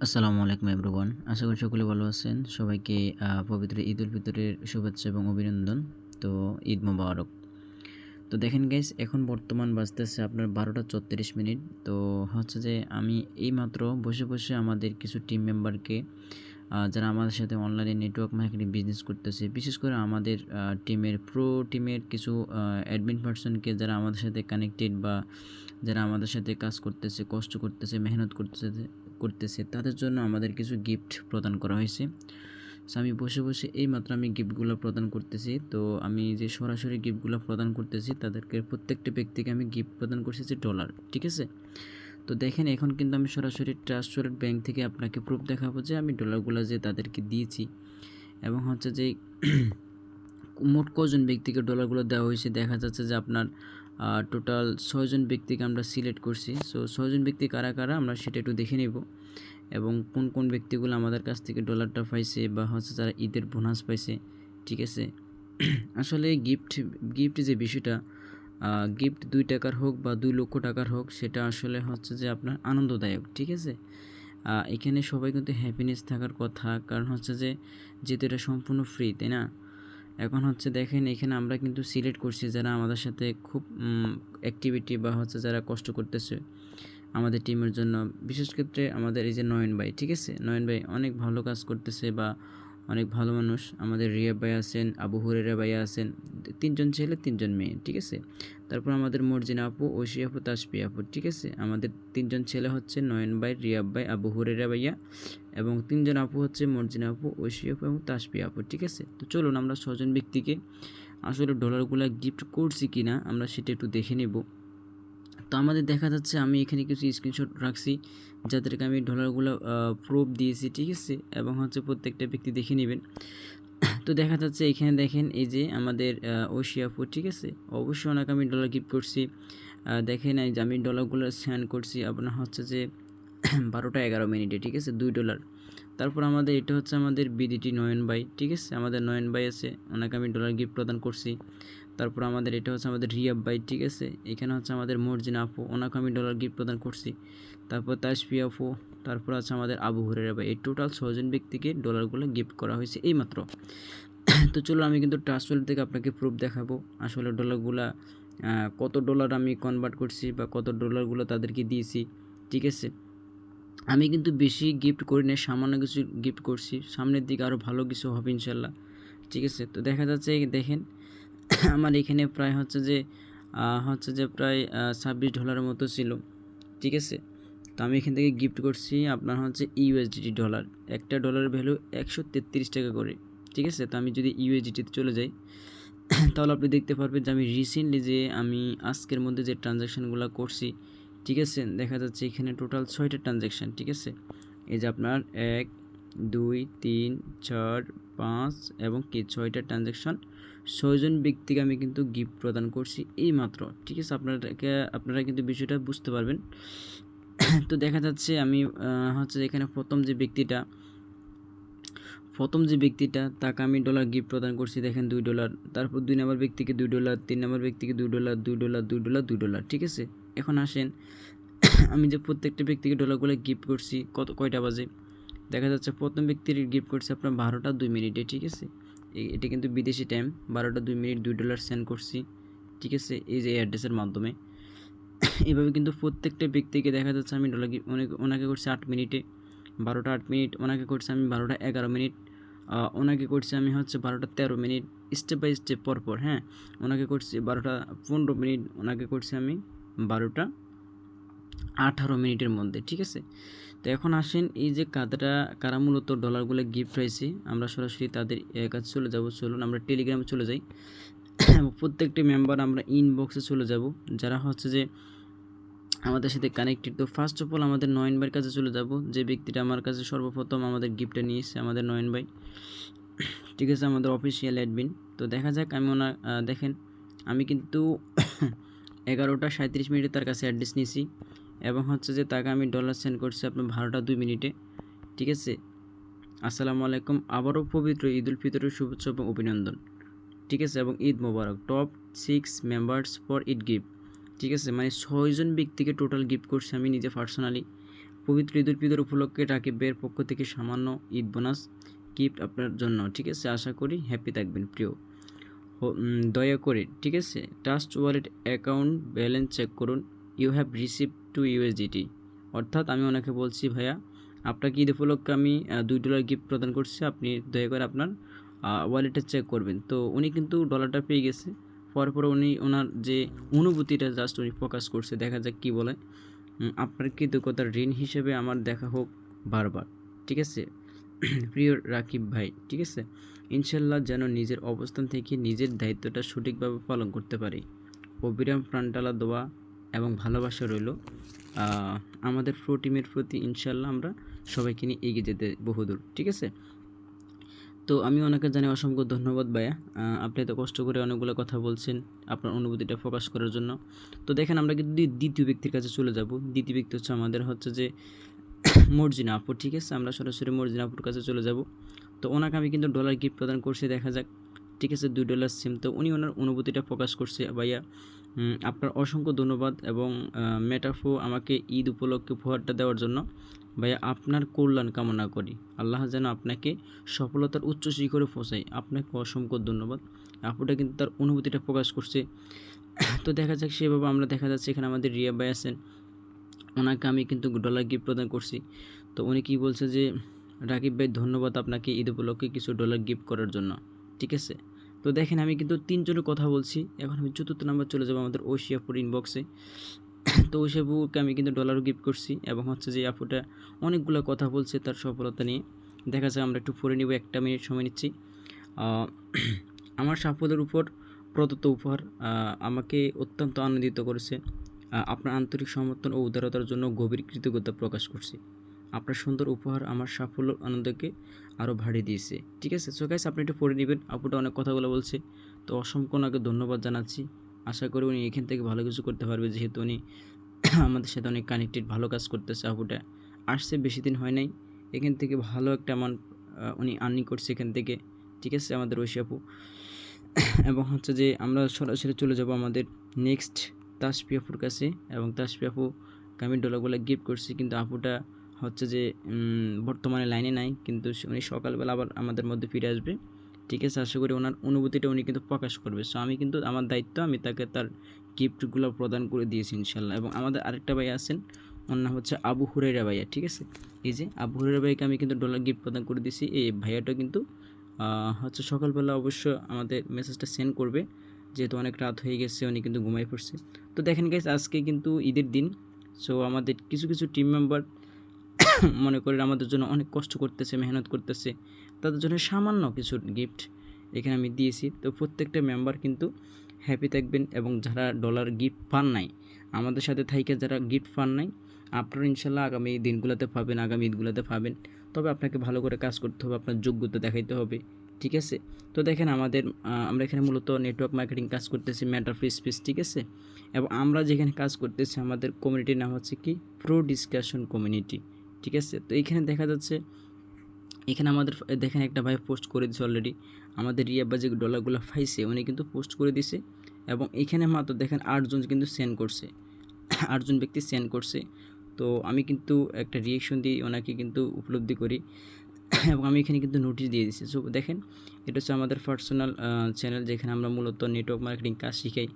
আসসালামু আলাইকুম এভরিওয়ান। আশা করি সকলে ভালো আছেন। সবাইকে পবিত্র ঈদ উল ফিতরের শুভেচ্ছা এবং অভিনন্দন। তো ঈদ মোবারক। তো দেখেন গাইস, এখন বর্তমান বাজতেছে আপনার 12টা 34 মিনিট। তো হচ্ছে যে আমি এইমাত্র বসে আমাদের কিছু টিম মেম্বারকে যারা আমাদের সাথে অনলাইনে নেটওয়ার্ক মার্কেটিং বিজনেস করতেছে, বিশেষ করে আমাদের টিমের কিছু অ্যাডমিন পারসনকে যারা আমাদের সাথে কানেক্টেড বা যারা আমাদের সাথে কাজ করতেছে, কষ্ট করতেছে, মেহনত করতেছে তাদের জন্য আমাদের কিছু গিফট প্রদান করা হয়েছে। সো আমি বসে এইমাত্র আমি গিফটগুলো প্রদান করতেছি। তো আমি যে সরাসরি গিফটগুলো প্রদান করতেছি তাদেরকে প্রত্যেকটা ব্যক্তিকে আমি গিফট প্রদান করছি যে ডলার, ঠিক আছে? তো দেখেন, এখন কিন্তু আমি সরাসরি ট্রাস্ট ওয়ালেট ব্যাংক থেকে আপনাকে প্রুফ দেখাবো যে আমি ডলারগুলো যে তাদেরকে দিয়েছি এবং হচ্ছে যে মোট কজন ব্যক্তিকে ডলারগুলো দেওয়া হয়েছে। দেখা যাচ্ছে যে আপনার টোটাল 6জন ব্যক্তিকে আমরা সিলেক্ট করছি। সো 6জন ব্যক্তি কারা কারা আমরা সেটা একটু দেখে নেব এবং কোন ব্যক্তিগুলো আমাদের কাছ থেকে ডলারটা পাইছে বা হচ্ছে যারা ঈদের বোনাস পাইছে, ঠিক আছে? আসলে গিফট যে বিষয়টা, গিফট 2 টাকার হোক বা 2 লক্ষ টাকার হোক, সেটা আসলে হচ্ছে যে আপনার আনন্দদায়ক, ঠিক আছে? এখানে সবাই কিন্তু হ্যাপিনেস থাকার কথা, কারণ হচ্ছে যে যেহেতু এটা সম্পূর্ণ ফ্রি, তাই না? এখন হচ্ছে দেখেন, এখানে আমরা কিন্তু সিলেক্ট করছি যারা আমাদের সাথে খুব অ্যাক্টিভিটি বা হচ্ছে যারা কষ্ট করতেছে আমাদের টিমের জন্য। বিশেষ ক্ষেত্রে আমাদের এই যে নয়ন ভাই, ঠিক আছে? নয়ন ভাই অনেক ভালো কাজ করতেছে বা অনেক ভালো মানুষ। আমাদের রিয়া ভাই আছেন, আবু হুরেরা ভাই আছেন, 3জন ছেলে 3জন মেয়ে, ঠিক আছে? তারপর আমাদের মর্জিনা আপু, ঐশী আপু, তাসপি আপু, ঠিক আছে? আমাদের 3জন ছেলে হচ্ছে নয়ন ভাই, রিয়াব ভাই, আবু হুরেরা ভাইয়া এবং 3জন আপু হচ্ছে মর্জিনা আপু, ঐশী আপু এবং তাসপি আপু, ঠিক আছে? তো চলুন আমরা 6জন ব্যক্তিকে আসলে ডলারগুলো গিফট করছি কিনা আমরা সেটা একটু দেখে নেব। তো আমাদের দেখা যাচ্ছে আমি এখানে কিছু স্ক্রিনশট রাখছি যাদেরকে আমি ডলারগুলো প্রুফ দিয়েছি, ঠিক আছে? এবং হচ্ছে প্রত্যেকটা ব্যক্তি দেখে নেবেন। তো দেখা যাচ্ছে এখানে দেখেন, এই যে আমাদের ঐশী আপু, ঠিক আছে? অবশ্যই ওনাকে আমি ডলার গিফট করছি। দেখেন এই যে আমি ডলারগুলো সেন্ড করছি আপনার হচ্ছে যে 12টা 11 মিনিটে, ঠিক আছে? $2। তারপর আমাদের এটা হচ্ছে আমাদের বিডিটি নয়ন ভাই, ঠিক আছে? আমাদের নয়ন ভাই আছে, ওনাকে আমি ডলার গিফট প্রদান করছি। তারপর আমাদের এটা হচ্ছে আমাদের রিয়াব ভাই, ঠিক আছে? এখানে হচ্ছে আমাদের মর্জিনা আপু, ওনাকে আমি ডলার গিফট প্রদান করছি। তারপর তাসফি আপু, তারপর আছে আমাদের আবু হুরেরা ভাই। এই টোটাল 6জন ব্যক্তিকে ডলারগুলো গিফট করা হয়েছে এইমাত্র। তো চলো আমি কিন্তু ট্রাস্ট ওয়ালেট থেকে আপনাকে প্রুফ দেখাবো আসলে ডলারগুলা কত ডলার আমি কনভার্ট করছি বা কত ডলারগুলো তাদেরকে দিয়েছি, ঠিক আছে? আমি কিন্তু বেশি গিফট করি না, সামান্য কিছু গিফট করছি। সামনের দিকে আরও ভালো কিছু হবে ইনশাল্লাহ, ঠিক আছে? তো দেখা যাচ্ছে দেখেন আমার এখানে প্রায় হচ্ছে যে প্রায় $26 মতো ছিল, ঠিক আছে? তো আমি এখান থেকে গিফট করছি আপনার হচ্ছে ইউএসডিটি ডলার। একটা ডলারের ভ্যালু 133 টাকা করে, ঠিক আছে? তো আমি যদি ইউএসডিটিতে চলে যাই তাহলে আপনি দেখতে পারবেন যে আমি রিসেন্টলি যে আমি আজকের মধ্যে যে ট্রানজ্যাকশানগুলো করছি, ঠিক আছে? দেখা যাচ্ছে এখানে টোটাল 6টা ট্রানজ্যাকশান, ঠিক আছে? এই যে আপনার 1 2 3 4 5 এবং 6টা ট্রানজ্যাকশান 6জন ব্যক্তিকে আমি কিন্তু গিফট প্রদান করছি এইমাত্র, ঠিক আছে? আপনারা কিন্তু বিষয়টা বুঝতে পারবেন। তো দেখা যাচ্ছে আমি হচ্ছে এখানে প্রথম যে ব্যক্তিটা তাকে আমি ডলার গিফট প্রদান করছি, দেখেন $2। তারপর 2 নম্বর ব্যক্তিকে $2, 3 নম্বর ব্যক্তিকে $2, $2, $2, ঠিক আছে? এখন আসেন আমি যে প্রত্যেকটা ব্যক্তিকে ডলারগুলো গিফট করছি কয়টা বাজে, দেখা যাচ্ছে প্রথম ব্যক্তির গিফট করছে আপনার 12টা 2 মিনিটে, ঠিক আছে? এটা কিন্তু বিদেশি টাইম। 12টা 2 মিনিট $2 সেন্ড করছি, ঠিক আছে? এই যে অ্যাড্রেসের মাধ্যমে। এভাবে কিন্তু প্রত্যেকটা ব্যক্তিকে দেখা যাচ্ছে আমি ডলার গিফট ওনাকে করছি 8 মিনিটে, 12টা 8 মিনিট। ওনাকে করছি আমি 12টা 11 মিনিট। ওনাকে করছি আমি হচ্ছে 12টা 13 মিনিট। স্টেপ বাই স্টেপ পরপর, হ্যাঁ? ওনাকে করছি 12টা 15 মিনিট। ওনাকে করছি আমি 12টা 18 মিনিটের মধ্যে, ঠিক আছে? তো এখন আসেন এই যে কারা মূলত ডলারগুলো গিফট হয়েছে, আমরা সরাসরি তাদের কাছে চলে যাব। চলুন আমরা টেলিগ্রামে চলে যাই। প্রত্যেকটি মেম্বার আমরা ইনবক্সে চলে যাব যারা হচ্ছে যে আমাদের সাথে কানেক্টেড। তো ফার্স্ট অফ অল আমাদের নয়ন ভাইয়ের কাছে চলে যাব, যে ব্যক্তিটা আমার কাছে সর্বপ্রথম আমাদের গিফটটা নিয়ে এসেছে, আমাদের নয়ন ভাই, ঠিক আছে? আমাদের অফিসিয়াল অ্যাডমিন। তো দেখা যাক আমি দেখেন আমি কিন্তু 11টা 37 মিনিটে তার কাছে অ্যাড্রেস নিয়েছি এবং হচ্ছে যে তাকে আমি ডলার সেন্ড করছি আপনার 12টা 2 মিনিটে, ঠিক আছে? আসসালামু আলাইকুম, আবারও পবিত্র ঈদ উল ফিতরের শুভেচ্ছা এবং অভিনন্দন, ঠিক আছে? এবং ঈদ মোবারক। Top 6 members for Eid gift, ঠিক আছে? মানে 6জন ব্যক্তিকে টোটাল গিফট করছি আমি নিজে পার্সোনালি। পবিত্র ঈদুল ফিতর উপলক্ষে রাকিব ভাইয়ের পক্ষ থেকে সামান্য ঈদ বোনাস গিফট আপনার জন্য, ঠিক আছে? আশা করি হ্যাপি থাকবেন প্রিয়। দয়া করে, ঠিক আছে, Trust Wallet account balance check করুন, you have receive two USDT. অর্থাৎ আমি ওনাকে বলছি, ভাইয়া আপনাকে ঈদ উপলক্ষে আমি $2 গিফট প্রদান করছি, আপনি দয়া করে আপনার ওয়ালেটে চেক করবেন। তো উনি কিন্তু ডলারটা পেয়ে গেছে, পরে উনি ওনার যে অনুভূতিটা জাস্ট উনি প্রকাশ করছে, দেখা যাক কী বলে। আপনার কৃতজ্ঞতার ঋণ হিসেবে আমার দেখা হোক বারবার, ঠিক আছে প্রিয় রাকিব ভাই, ঠিক আছে? ইনশাল্লাহ যেন নিজের অবস্থান থেকে নিজের দায়িত্বটা সঠিকভাবে পালন করতে পারি। অবিরাম প্রাণটালা দোয়া এবং ভালোবাসা রইল আমাদের প্রো টিমের প্রতি। ইনশাল্লাহ আমরা সবাইকে নিয়ে এগিয়ে যেতে বহুদূর, ঠিক আছে? তো আমি ওনাকে জানি অসংখ্য ধন্যবাদ ভাইয়া, আপনি এত কষ্ট করে অনেকগুলো কথা বলছেন আপনার অনুভূতিটা প্রকাশ করার জন্য। তো দেখেন আমরা কিন্তু দ্বিতীয় ব্যক্তির কাছে চলে যাব। দ্বিতীয় ব্যক্তি হচ্ছে আমাদের হচ্ছে যে মর্জিনা আপু, ঠিক আছে? আমরা সরাসরি মর্জিনা আপুর কাছে চলে যাব। তো ওনাকে আমি কিন্তু ডলার গিফট প্রদান করছি, দেখা যাক, ঠিক আছে? $2 সিম। তো উনি ওনার অনুভূতিটা প্রকাশ করছে। ভাইয়া আপনার অসংখ্য ধন্যবাদ এবং মেটাফো আমাকে ঈদ উপলক্ষে উপহারটা দেওয়ার জন্য। ভাইয়া আপনার কল্যাণ কামনা করি, আল্লাহ যেন আপনাকে সফলতার উচ্চ শিখরে পৌঁছায়। আপনাকে অসংখ্য ধন্যবাদ। আপুটা কিন্তু তার অনুভূতিটা প্রকাশ করছে। তো দেখা যাক সেভাবে আমরা দেখা যাচ্ছে এখানে আমাদের রিয়া ভাই আছেন, ওনাকে আমি কিন্তু ডলার গিফট প্রদান করছি। তো উনি কী বলছে যে রাকিব ভাই ধন্যবাদ আপনাকে ঈদ উপলক্ষে কিছু ডলার গিফট করার জন্য, ঠিক আছে? তো দেখেন আমি কিন্তু 3 জনের কথা বলছি, এখন আমি 4th নাম্বার চলে যাবো আমাদের ঐশী আপুর ইনবক্সে। তো ঐশী আপুকে আমি কিন্তু ডলারও গিফট করছি এবং হচ্ছে যে আপুটা অনেকগুলো কথা বলছে তার সফলতা নিয়ে। দেখা যায় আমরা একটু পড়ে নিব, 1 মিনিট সময় নিচ্ছি। আমার সাফল্যের উপর প্রদত্ত উপহার আমাকে অত্যন্ত আনন্দিত করেছে। আপনার আন্তরিক সমর্থন ও উদারতার জন্য গভীর কৃতজ্ঞতা প্রকাশ করছি। আপনার সুন্দর উপহার আমার সাফল্য আনন্দকে আরও বাড়িয়ে দিয়েছে, ঠিক আছে? সো গাইস আপনি একটু পড়ে নেবেন, আপুটা অনেক কথাগুলো বলছে। তো অসংখ্য ওনাকে ধন্যবাদ জানাচ্ছি। আশা করি উনি এখান থেকে ভালো কিছু করতে পারবে, যেহেতু উনি আমাদের সাথে অনেক কানেক্টেড, ভালো কাজ করতেছে। আপুটা আসছে বেশি দিন হয় নাই, এখান থেকে ভালো একটা অ্যামাউন্ট উনি আর্নিং করছে এখান থেকে, ঠিক আছে? আমাদের ঐশী আপু। এবং হচ্ছে যে আমরা সরাসরি চলে যাব আমাদের নেক্সট তাসফি আপুর কাছে, এবং তাসফি আপুকে আমি ডলারগুলো গিফট করছি, কিন্তু আপুটা হচ্ছে যে বর্তমানে লাইনে নাই, কিন্তু উনি সকালবেলা আবার আমাদের মধ্যে ফিরে আসবে, ঠিক আছে? আশা করি ওনার অনুভূতিটা উনি কিন্তু প্রকাশ করবে। সো আমি কিন্তু আমার দায়িত্ব, আমি তাকে তার গিফটগুলো প্রদান করে দিয়েছি ইনশাল্লাহ। এবং আমাদের আরেকটা ভাই আছেন, ওর নাম হচ্ছে আবু হুরাইরা ভাইয়া, ঠিক আছে? এই যে আবু হুরাইরা ভাইকে আমি কিন্তু ডলার গিফট প্রদান করে দিয়েছি। এই ভাইয়াটা কিন্তু হচ্ছে সকালবেলা অবশ্য আমাদের মেসেজটা সেন্ড করবে, যেহেতু অনেক রাত হয়ে গেছে, উনি কিন্তু ঘুমাই পড়ছে। তো দেখেন গাইস আজকে কিন্তু ঈদের দিন। সো আমাদের কিছু কিছু টিম মেম্বার মনে করেন আমাদের জন্য অনেক কষ্ট করতেছে, মেহনত করতেছে, তাদের জন্য সামান্য কিছু গিফট এখানে আমি দিয়েছি। তো প্রত্যেকটা মেম্বার কিন্তু হ্যাপি থাকবেন, এবং যারা ডলার গিফট পান নাই, আমাদের সাথে থাইকে যারা গিফট পান নাই, আপনারা ইনশাল্লাহ আগামী দিনগুলোতে পাবেন, আগামী ঈদগুলোতে পাবেন। তবে আপনাকে ভালো করে কাজ করতে হবে, আপনার যোগ্যতা দেখাইতে হবে, ঠিক আছে? তো দেখেন আমরা এখানে মূলত নেটওয়ার্ক মার্কেটিং কাজ করতেছি, ম্যাটার ফ্রি স্পেস, ঠিক আছে? এবং আমরা যেখানে কাজ করতেছি আমাদের কমিউনিটির নাম হচ্ছে কি প্রো ডিসকাশন কমিউনিটি, ঠিক আছে? তো এইখানে দেখা যাচ্ছে এখানে আমাদের দেখেন একটা ভাই পোস্ট করে দিছে অলরেডি, আমাদের রিয়াব্বা যে ডলারগুলো পাইছে উনি কিন্তু পোস্ট করে দিছে, এবং এখানে মাত্র দেখেন 8 জন কিন্তু সেন্ড করছে, 8 জন ব্যক্তি সেন্ড করছে। তো আমি কিন্তু একটা রিয়েকশন দিয়ে ওনাকে কিন্তু উপলব্ধি করি, এবং আমি এখানে কিন্তু নোটিশ দিয়ে দিচ্ছি। সো দেখেন এটা হচ্ছে আমাদের পার্সোনাল চ্যানেল, যেখানে আমরা মূলত নেটওয়ার্ক মার্কেটিং কাজ শিখাই।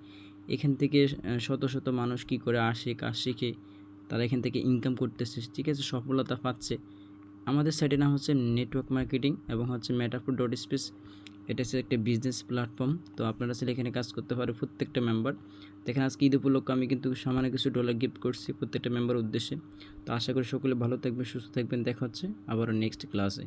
এখান থেকে শত শত মানুষ কী করে আসে, কাজ শিখে তারা এখান থেকে ইনকাম করতেছে, ঠিক আছে? সফলতা পাচ্ছে। আমাদের সাইটের নাম হচ্ছে নেটওয়ার্ক মার্কেটিং এবং হচ্ছে মেটাফোর.স্পেস। এটা হচ্ছে একটা বিজনেস প্ল্যাটফর্ম। তো আপনারা চাইলে এখানে কাজ করতে পারে প্রত্যেকটা মেম্বার। দেখেন আজকে ঈদ উপলক্ষে আমি কিন্তু সামান্য কিছু ডলার গিফট করছি প্রত্যেকটা মেম্বার উদ্দেশ্যে। তো আশা করি সকলে ভালো থাকবেন, সুস্থ থাকবেন। দেখা হচ্ছে আবারও নেক্সট ক্লাসে।